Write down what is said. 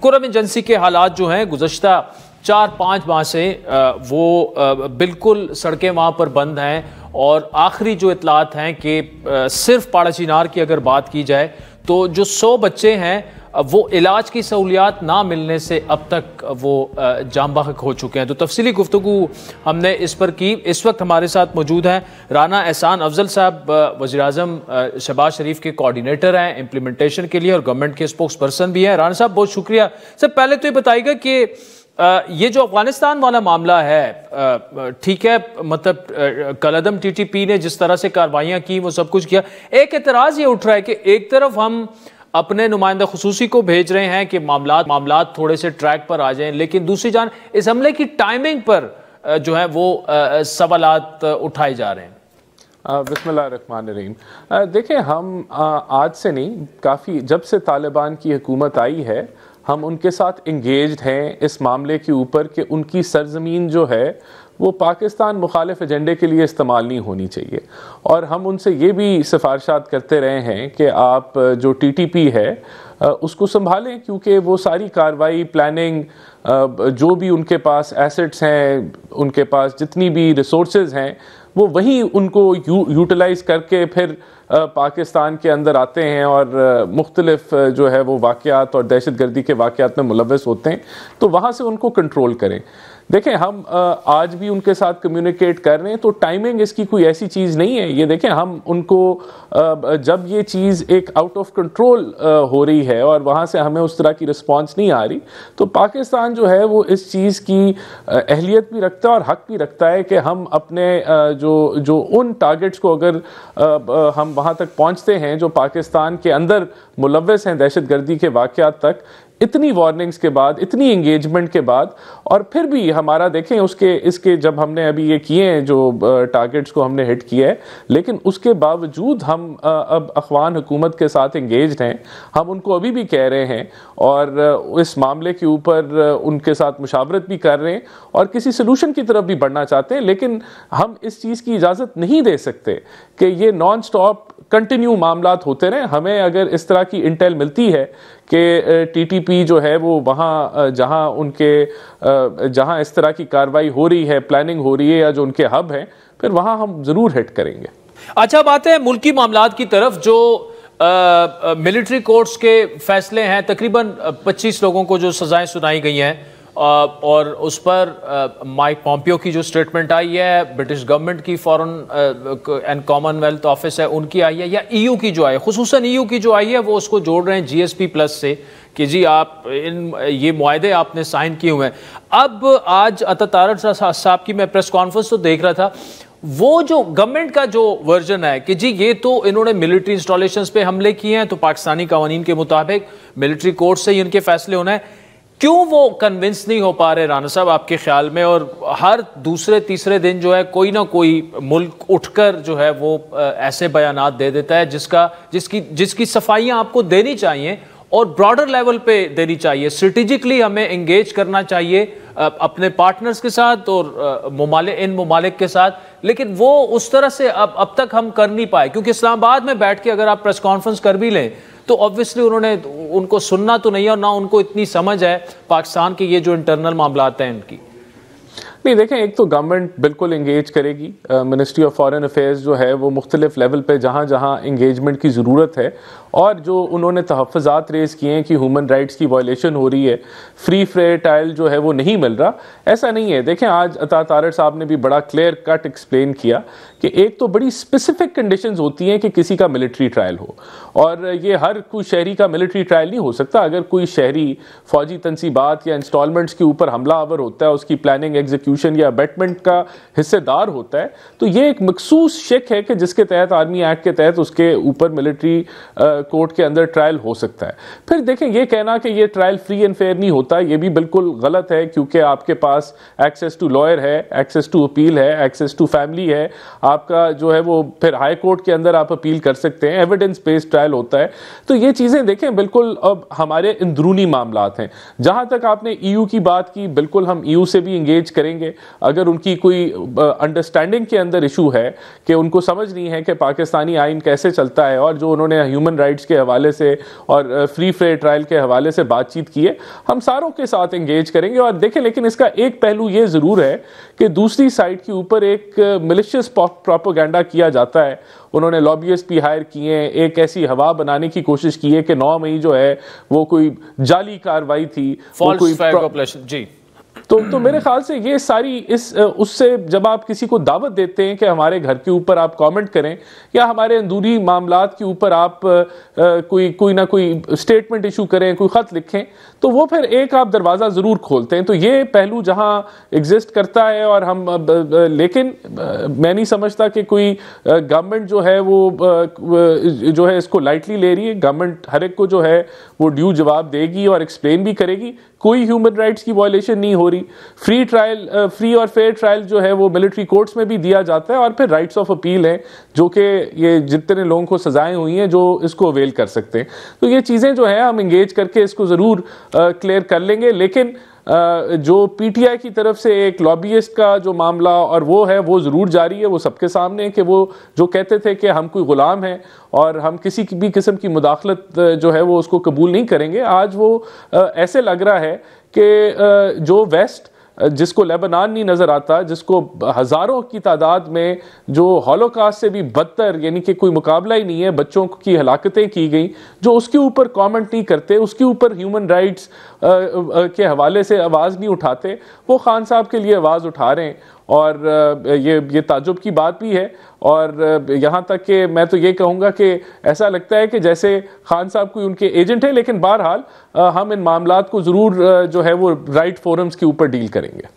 Kurram agency के हालात जो हैं गुज़श्ता 4-5 माह से वो बिल्कुल सड़कें वहाँ पर बंद हैं और आखिरी जो इतलात हैं कि सिर्फ पाड़ा चिनार की अगर बात की जाए तो जो 100 बच्चे हैं वो इलाज की सहूलियात ना मिलने से अब तक वो जाम बहक हो चुके हैं। तो तफसीली गुफ्तगू हमने इस पर की। इस वक्त हमारे साथ मौजूद हैं राना एहसान अफजल साहब, वज़ीर-ए-आज़म शहबाज शरीफ के कोऑर्डिनेटर हैं इम्प्लीमेंटेशन के लिए और गवर्नमेंट के स्पोक्स पर्सन भी हैं। राना साहब बहुत शुक्रिया। सर पहले तो ये बताइएगा कि ये जो अफगानिस्तान वाला मामला है, ठीक है, मतलब कलअदम टीटीपी ने जिस तरह से कार्रवाइयाँ की वो सब कुछ किया, एक एतराज़ ये उठ रहा है कि एक तरफ हम अपने नुमाइंदा खुसूसी को भेज रहे हैं कि मामलात थोड़े से ट्रैक पर आ जाएं, लेकिन दूसरी जान इस हमले की टाइमिंग पर जो है वो सवालात उठाए जा रहे हैं। बिस्मिल्लाहिर्रहमानिर्रहीम। देखें, हम आज से नहीं, काफ़ी जब से तालिबान की हुकूमत आई है हम उनके साथ इंगेज्ड हैं इस मामले के ऊपर कि उनकी सरजमीन जो है वो पाकिस्तान मुखालिफ एजेंडे के लिए इस्तेमाल नहीं होनी चाहिए। और हम उनसे ये भी सिफारिशात करते रहे हैं कि आप जो टीटीपी है उसको संभालें, क्योंकि वो सारी कार्रवाई प्लानिंग जो भी उनके पास एसेट्स हैं, उनके पास जितनी भी रिसोर्सेज हैं, वो वही उनको यूटिलाइज़ करके फिर पाकिस्तान के अंदर आते हैं और मुख्तलिफ जो है वो वाक़यात और दहशत गर्दी के वाक़यात में मुलव्वस होते हैं। तो वहाँ से उनको कंट्रोल करें। देखें, हम आज भी उनके साथ कम्युनिकेट कर रहे हैं, तो टाइमिंग इसकी कोई ऐसी चीज़ नहीं है। ये देखें, हम उनको जब ये चीज़ एक आउट ऑफ कंट्रोल हो रही है और वहाँ से हमें उस तरह की रिस्पांस नहीं आ रही, तो पाकिस्तान जो है वो इस चीज़ की अहलियत भी रखता है और हक भी रखता है कि हम अपने जो उन टारगेट्स को अगर हम वहाँ तक पहुँचते हैं जो पाकिस्तान के अंदर मुलव्वस हैं दहशत गर्दी के वाक़यात तक, इतनी वार्निंग्स के बाद, इतनी एंगेजमेंट के बाद, और फिर भी हमारा देखें इसके जब हमने अभी ये किए हैं जो टारगेट्स को हमने हिट किया है, लेकिन उसके बावजूद हम अब अफगान हुकूमत के साथ एंगेज्ड हैं। हम उनको अभी भी कह रहे हैं और इस मामले के ऊपर उनके साथ मुशावरत भी कर रहे हैं और किसी सलूशन की तरफ भी बढ़ना चाहते हैं, लेकिन हम इस चीज़ की इजाज़त नहीं दे सकते कि ये नॉन स्टॉप कंटिन्यू मामलात होते रहें। हमें अगर इस तरह की इंटेल मिलती है कि टीटीपी जो है वो वहाँ जहाँ इस तरह की कार्रवाई हो रही है, प्लानिंग हो रही है, या जो उनके हब हैं, फिर वहाँ हम ज़रूर हिट करेंगे। अच्छा, बात है मुल्की मामलात की तरफ। जो मिलिट्री कोर्ट्स के फैसले हैं, तकरीबन 25 लोगों को जो सज़ाएं सुनाई गई हैं और उस पर माइक पॉम्पियो की जो स्टेटमेंट आई है, ब्रिटिश गवर्नमेंट की फॉरेन एंड कॉमनवेल्थ ऑफिस है उनकी आई है, या ईयू की जो आई है, खुसूसन ईयू की जो आई है, वो उसको जोड़ रहे हैं जीएसपी प्लस से कि जी आप ये मुआहदे आपने साइन किए हुए हैं। अब आज अता तारड़ साहब की मैं प्रेस कॉन्फ्रेंस तो देख रहा था, वो जो गवर्नमेंट का जो वर्जन है कि जी ये तो इन्होंने मिलिट्री इंस्टॉलेशंस पे हमले किए हैं, तो पाकिस्तानी कानून के मुताबिक मिलिट्री कोर्ट से ही इनके फैसले होना है। क्यों वो कन्विंस नहीं हो पा रहे राना साहब आपके ख्याल में? और हर दूसरे तीसरे दिन जो है कोई ना कोई मुल्क उठकर जो है वो ऐसे बयानात दे देता है जिसकी सफाइयां आपको देनी चाहिए और ब्रॉडर लेवल पे देनी चाहिए। स्ट्रेटेजिकली हमें एंगेज करना चाहिए अपने पार्टनर्स के साथ और इन ममालिक के साथ, लेकिन वो उस तरह से अब तक हम कर नहीं पाए, क्योंकि इस्लामाबाद में बैठ के अगर आप प्रेस कॉन्फ्रेंस कर भी लें तो ऑब्वियसली उनको सुनना तो नहीं है और ना उनको इतनी समझ है पाकिस्तान के ये जो इंटरनल मामलात हैं इनकी। नहीं, देखें, एक तो गवर्नमेंट बिल्कुल इंगेज करेगी। मिनिस्ट्री ऑफ फॉरेन अफेयर्स जो है वो मुख्तलिफ लेवल पे जहाँ जहाँ इंगेजमेंट की ज़रूरत है और जो उन्होंने तहफ़्फ़ुज़ात रेज़ किए हैं कि ह्यूमन राइट्स की वायलेशन हो रही है, फ्री फेयर ट्रायल जो है वो नहीं मिल रहा, ऐसा नहीं है। देखें, आज अता तारड़ साहब ने भी बड़ा क्लियर कट एक्सप्लेन किया कि एक तो बड़ी स्पेसिफिक कंडीशंस होती हैं कि किसी का मिलिट्री ट्रायल हो, और ये हर कोई शहरी का मिलिट्री ट्रायल नहीं हो सकता। अगर कोई शहरी फौजी तनसीबात या इंस्टॉलमेंट्स के ऊपर हमलावर होता है, उसकी प्लानिंग, एग्जीक्यूशन या अबेटमेंट का हिस्सेदार होता है, तो ये एक मखसूस शिक है कि जिसके तहत आर्मी एक्ट के तहत उसके ऊपर मिलिट्री कोर्ट के अंदर ट्रायल हो सकता है। फिर देखें, ये कहना कि ये ट्रायल फ्री एंड फेयर नहीं होता, ये भी बिल्कुल गलत है, क्योंकि आपके पास एक्सेस टू लॉयर है, एक्सेस टू अपील है, एक्सेस टू फैमिली है, आपका जो है वो फिर हाई कोर्ट के अंदर आप अपील कर सकते हैं, एविडेंस बेस्ड ट्रायल होता है। तो ये चीज़ें देखें बिल्कुल अब हमारे अंदरूनी मामलात हैं। जहाँ तक आपने ईयू की बात की, बिल्कुल हम ईयू से भी इंगेज करेंगे करेंगे। अगर उनकी कोई अंडरस्टैंडिंग के अंदर इशू है कि उनको समझ नहीं है कि पाकिस्तानी आइन कैसे चलता है, और जो उन्होंने ह्यूमन राइट्स के हवाले से और फ्री फेयर ट्रायल के हवाले से बातचीत की है, हम सारों के साथ एंगेज करेंगे। और देखें, लेकिन इसका एक पहलू ये ज़रूर है कि दूसरी साइड के ऊपर एक मिलिशियस प्रोपेगेंडा किया जाता है। उन्होंने लॉबियस्ट भी हायर किए हैं, एक ऐसी हवा बनाने की कोशिश की है कि 9 मई जो है वो कोई जाली कार्रवाई थी, फॉल्स फ्लैग ऑपरेशन। जी, तो मेरे ख्याल से ये सारी उससे जब आप किसी को दावत देते हैं कि हमारे घर के ऊपर आप कमेंट करें या हमारे अंदरूनी मामलात के ऊपर आप कोई ना कोई स्टेटमेंट इशू करें, कोई ख़त लिखें, तो वो फिर एक आप दरवाज़ा ज़रूर खोलते हैं। तो ये पहलू जहां एग्जिस्ट करता है और हम लेकिन मैं नहीं समझता कि कोई गवर्नमेंट जो है वो जो है इसको लाइटली ले रही है। गवर्नमेंट हर एक को जो है वो ड्यू जवाब देगी और एक्सप्लेन भी करेगी। कोई ह्यूमन राइट्स की वायलेशन नहीं हो रही। फ्री और फेयर ट्रायल जो है वो मिलिट्री कोर्ट्स में भी दिया जाता है, और फिर राइट्स ऑफ अपील है जो कि ये जितने लोगों को सजाएं हुई हैं जो इसको अवेल कर सकते हैं। तो ये चीज़ें जो है हम इंगेज करके इसको ज़रूर क्लियर कर लेंगे। लेकिन जो पीटीआई की तरफ से एक लॉबियस्ट का जो मामला और वो है वो ज़रूर जारी है, वो सबके सामने है कि वो जो कहते थे कि हम कोई ग़ुलाम हैं और हम किसी भी किस्म की मुदाखलत जो है वो उसको कबूल नहीं करेंगे। आज वो ऐसे लग रहा है कि जो वेस्ट जिसको लेबनान नहीं नज़र आता, जिसको हज़ारों की तादाद में जो हॉलोकास्ट से भी बदतर यानी कि कोई मुकाबला ही नहीं है, बच्चों की हलाकतें की गई, जो उसके ऊपर कमेंट नहीं करते, उसके ऊपर ह्यूमन राइट्स के हवाले से आवाज़ नहीं उठाते, वो खान साहब के लिए आवाज़ उठा रहे हैं। और ये ताज्जुब की बात भी है। और यहाँ तक कि मैं तो ये कहूँगा कि ऐसा लगता है कि जैसे खान साहब कोई उनके एजेंट है। लेकिन बहरहाल हम इन मामलात को ज़रूर जो है वो राइट फोरम्स के ऊपर डील करेंगे।